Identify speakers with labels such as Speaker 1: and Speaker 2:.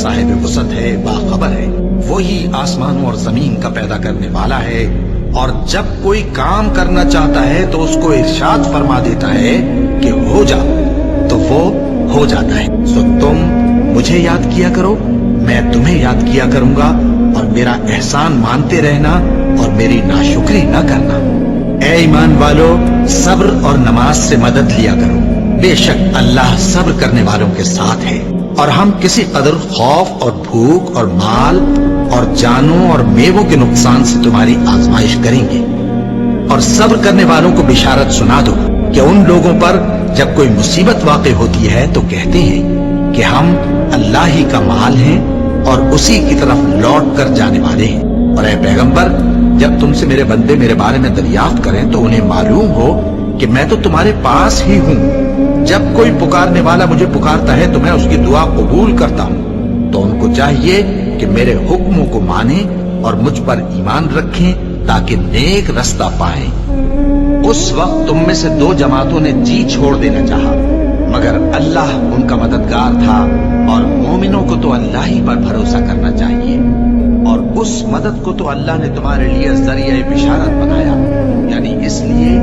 Speaker 1: साहिब वसत है, बाखबर है। वही आसमानों और जमीन का पैदा करने वाला है, और जब कोई काम करना चाहता है तो उसको इरशाद फरमा देता है कि हो जा, तो वो हो जाता है। सो तुम मुझे याद किया करो, मैं तुम्हें याद किया करूंगा, और मेरा एहसान मानते रहना और मेरी नाशुक्री न करना। ए ईमान वालो, सब्र और नमाज से मदद लिया करो, बेशक अल्लाह सब्र करने वालों के साथ है। और हम किसी कदर खौफ और भूख और माल और जानों और मेवों के नुकसान से तुम्हारी आजमाइश करेंगे। और सब्र करने वालों को बिशारत सुना दो कि उन लोगों पर जब कोई मुसीबत वाक़ई होती है तो कहते हैं कि हम अल्लाह ही का माल हैं और उसी की तरफ लौट कर जाने वाले हैं। और ऐ पैगंबर, जब तुमसे मेरे बंदे मेरे बारे में दरियाफ्त करें तो उन्हें मालूम हो कि मैं तो तुम्हारे पास ही हूं। जब कोई पुकारने वाला मुझे पुकारता है तो मैं उसकी दुआ कबूल करता हूं। तो उनको चाहिए कि मेरे हुक्मों को माने और मुझ पर ईमान रखें ताकि नेक रास्ता पाएं। उस वक्त तुम में से दो जमातों ने जी छोड़ देना चाहा, मगर अल्लाह उनका मददगार था, और मोमिनों को तो अल्लाह ही पर भरोसा करना चाहिए। और उस मदद को तो अल्लाह ने तुम्हारे लिए जरिया बिशारत बनाया, यानी इसलिए